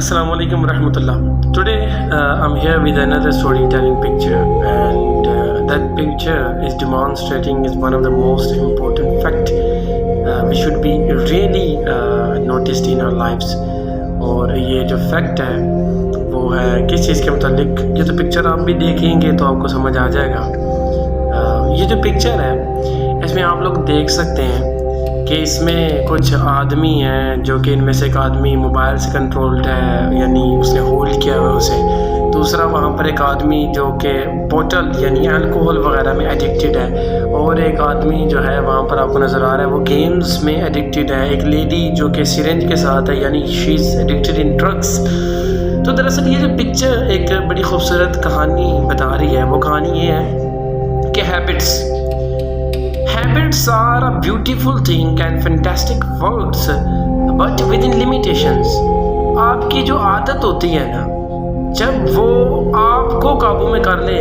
Assalamu alaikum warahmatullah. Today I'm here with another storytelling picture, and that picture is demonstrating is one of the most important fact we should be really noticed in our lives. اور یہ جو fact ہے وہ ہے کس چیز کے متعلق. یہ تو پکچر آپ بھی دیکھیں گے تو آپ کو سمجھ آ جائے گا. یہ جو پکچر ہے اس میں آپ لوگ دیکھ سکتے ہیں کہ اس میں کچھ آدمی ہیں جو کہ ان میں سے ایک آدمی موبائل سے کنٹرولڈ ہے، یعنی اس نے ہولڈ کیا ہوا ہے اسے. دوسرا وہاں پر ایک آدمی جو کہ بوٹل یعنی الکوہل وغیرہ میں ایڈکٹیڈ ہے، اور ایک آدمی جو ہے وہاں پر آپ کو نظر آ رہا ہے وہ گیمز میں ایڈکٹیڈ ہے. ایک لیڈی جو کہ سرنج کے ساتھ ہے، یعنی شی از ایڈکٹیڈ ان ڈرگس. تو دراصل یہ جو پکچر ایک بڑی خوبصورت کہانی بتا رہی ہے. وہ کہانی یہ ہے کہ Habits are a beautiful thing and fantastic words, but within limitations. آپ کی جو عادت ہوتی ہے نا، جب وہ آپ کو قابو میں کر لے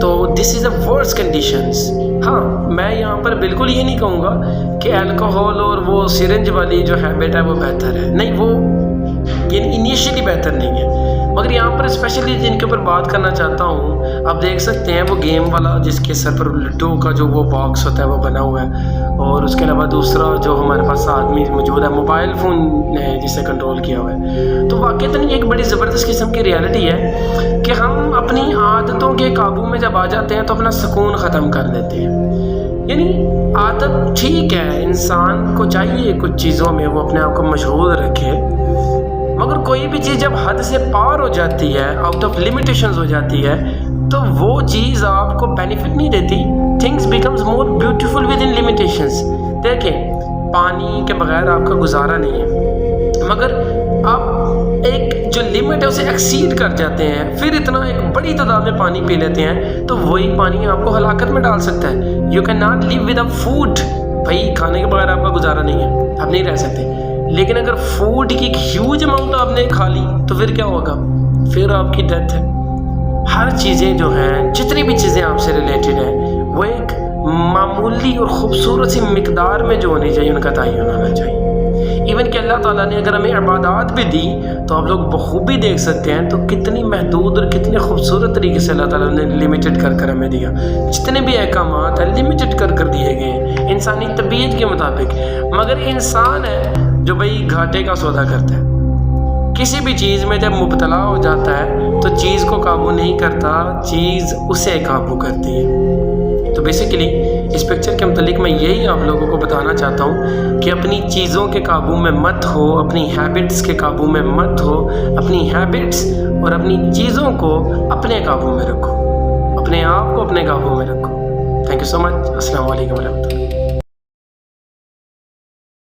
تو this is the worst conditions. ہاں، میں یہاں پر بالکل یہ نہیں کہوں گا کہ الکوہول اور وہ سرنج والی جو ہیبٹ ہے وہ بہتر ہے. نہیں، وہ انیشیلی بہتر نہیں ہے. مگر یہاں پر اسپیشلی جن کے اوپر بات کرنا چاہتا ہوں، آپ دیکھ سکتے ہیں وہ گیم والا جس کے سر پر لڈو کا جو وہ باکس ہوتا ہے وہ بنا ہوا ہے، اور اس کے علاوہ دوسرا جو ہمارے پاس آدمی موجود ہے موبائل فون نے جسے کنٹرول کیا ہوا ہے. تو واقعتاً یہ ایک بڑی زبردست قسم کی ریالٹی ہے کہ ہم اپنی عادتوں کے قابو میں جب آ جاتے ہیں تو اپنا سکون ختم کر لیتے ہیں. یعنی عادت ٹھیک ہے، انسان کو چاہیے کچھ چیزوں میں وہ اپنے آپ کو مشغول رکھے، مگر کوئی بھی چیز جب حد سے پار ہو جاتی ہے، آؤٹ آف لمیٹیشنز ہو جاتی ہے، تو وہ چیز آپ کو بینیفٹ نہیں دیتی. Things becomes more beautiful with in limitations. دیکھیں، پانی کے بغیر آپ کا گزارا نہیں ہے، مگر آپ ایک جو لمٹ ہے اسے ایکسیڈ کر جاتے ہیں، پھر اتنا ایک بڑی تعداد میں پانی پی لیتے ہیں تو وہی پانی آپ کو ہلاکت میں ڈال سکتا ہے. You can not live with a food. بھائی، کھانے کے بغیر آپ کا گزارا نہیں ہے، آپ نہیں رہ سکتے. لیکن اگر فوڈ کی ایک ہیوج اماؤنٹ آپ نے کھا لی تو پھر کیا ہوگا؟ پھر آپ کی ڈیتھ ہے. ہر چیزیں جو ہیں، جتنی بھی چیزیں آپ سے ریلیٹڈ ہیں، وہ ایک معمولی اور خوبصورت سی مقدار میں جو ہونی چاہیے ان کا تعین ہونا چاہیے. ایون کہ اللہ تعالیٰ نے اگر ہمیں عبادات بھی دی تو آپ لوگ بخوبی دیکھ سکتے ہیں تو کتنی محدود اور کتنے خوبصورت طریقے سے اللہ تعالیٰ نے لمیٹڈ کر ہمیں دیا. جتنے بھی احکامات ہیں لمیٹڈ کر دیے گئے ہیں انسانی طبیعت کے مطابق. مگر انسان ہے جو بھائی گھاٹے کا سودا کرتا ہے. کسی بھی چیز میں جب مبتلا ہو جاتا ہے تو چیز کو قابو نہیں کرتا، چیز اسے قابو کرتی ہے. تو بیسیکلی اس پکچر کے متعلق میں یہی آپ لوگوں کو بتانا چاہتا ہوں کہ اپنی چیزوں کے قابو میں مت ہو، اپنی ہیبٹس کے قابو میں مت ہو. اپنی ہیبٹس اور اپنی چیزوں کو اپنے قابو میں رکھو، اپنے آپ کو اپنے قابو میں رکھو. تھینک یو سو مچ. السلام علیکم ورحمۃ اللہ.